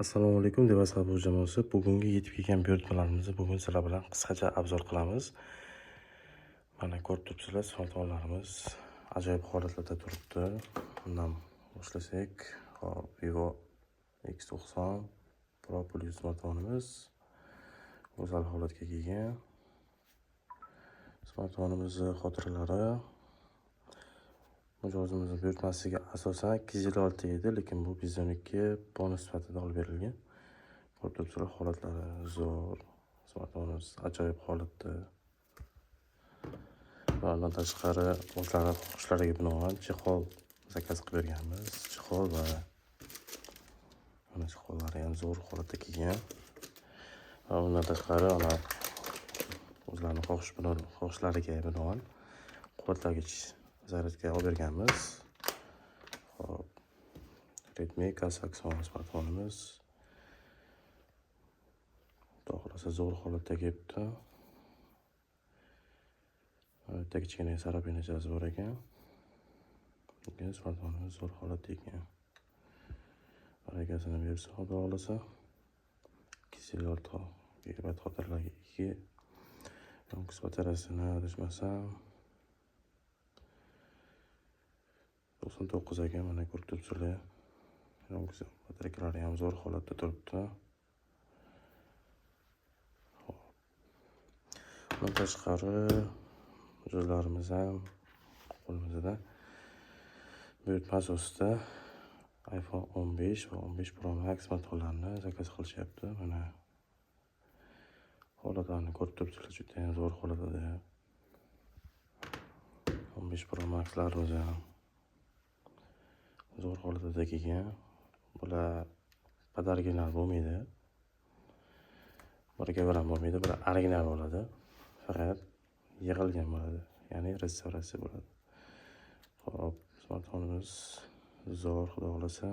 Assalomu alaykum Devas Xabar jamoasi. Bugungi yetib kelgan buyurtmalarimizni bugun sizlar bilan qisqacha obzor qilamiz. Mana ko'rib turibsizlar, smartfonlarimiz ajoyib holatlarda turibdi. Bundan boshlasak, hop, Vivo X90 Pro Plus smartfonimiz go'zal holatga kelgan. Smartfonimizning xotiralari mijozimizning buyurtmasiga asosan 206 edi, lekin bu 512 bonus sifatida olib berilgan. Ko'rib turibsizlar, holatlari zo'r. Smartfonimiz ajoyib holatda. Va undan tashqari o'zlari xohishlariga binoan chexol zakaz qilib berganmiz. Chexol va mana chexollari ham zo'r holatda kelgan. Va undan tashqari o'zlarining xohishlariga binoan quvvatlagich zaryadga olib berganmiz. Hop, Redmi K80 smartfonimiz xohlasa zo'r holatda kelibdi. Bitta kichkina sarapinachasi bor ekan. Lekin smartfonimiz zo'r holatda ekan. Barakasini bersin, xudo xolasa. 206 GB xotirlarga ega. Yonkiz batareyasini adashmasam 99 ekan, mana ko'rib turibsizlar. Yonkiz batarekalari ham zo'r holatda turibdi. Bundan tashqari mijozlarimiz ham qo'limizda buyurtma asosida iPhone 15 va 15 Pro Max smartfonlarini zakaz qilishyapti. Mana holatlarini ko'rib turibsizlar, juda ham zo'r holatda. 15 Pro Max'larimiz ham zo'r holatda kelgan. Bular podarginal bo'lmaydi. Biriga bir ham bo'lmaydi, bir original bo'ladi. Faqat yig'ilgan bo'ladi, ya'ni restavratsiya bo'ladi. Hop, smartfonimiz zo'r, xudo xolasa.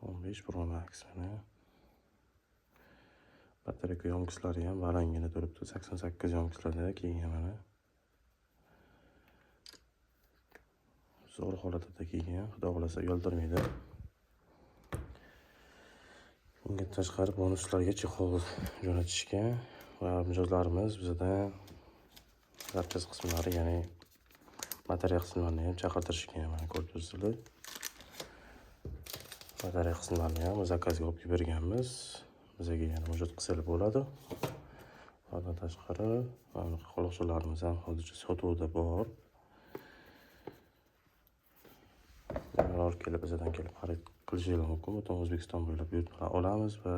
15 Pro Max mana. Batareyka yonkichlari ham balangina turibdi. 88 yonkichlada kelgan mana. Zo'r holatda kelgan, xudo xolasa uyaltirmaydi. Bunga tashqari bonuslarga chexol jo'natishgan va mijozlarimiz bizdan zapchast qismlari, ya'ni batareya qismlarini ham chaqirtirishgan. Mana ko'rib turibsizlar. Batareya qismlarini ham zakazga olib berganmiz. Bizga yana murojaat qilsangiz bo'ladi. Bundan tashqari quloqchinlarimiz ham hozircha sotuvda bor. Bemalol kelib bizdan kelib xarid qilishingiz mumkin. Butun O'zbekiston bo'ylab buyurtmalar olamiz va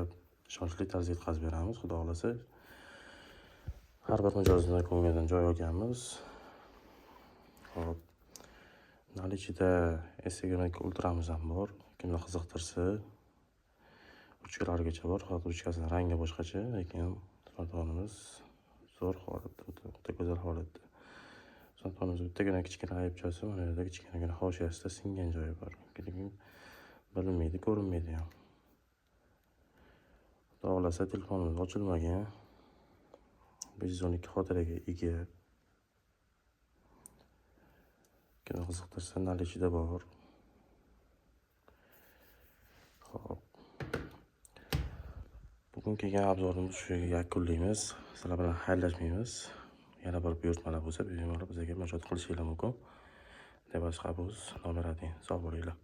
ishonchli tarzda yetkazib beramiz. Xudo xolasa har bir mijozning ko'nglidan joy olganmiz. Hop, nalichida S22 Ultra'miz ham bor. Kimni qiziqtirsa, ruchkalargacha bor. Hozir ruchkasining rangi boshqacha, lekin smartfonimiz zo'r holatda, o'ta go'zal holatda. Smartfonimiz bittagina kichkina aybchasi, mana yerda kichkina hoshiyasida singan joyi bor. Lekin bilinmaydi, ko'rinmaydi ham. Xudo xolasa telefonimiz ochilmagan. 512 xotiraga ega. Kimni qiziqtirsa, nalichida bor. Hop. Bugun kelgan obzorimiz shu yakunlaymiz. Sizlar bilan xayrlashmaymiz. Yana bir buyurtmalar bo'lsa, bemalol bizga murojaat qilishingiz mumkin. Devas Xabar nomer 1. Sog' bo'linglar.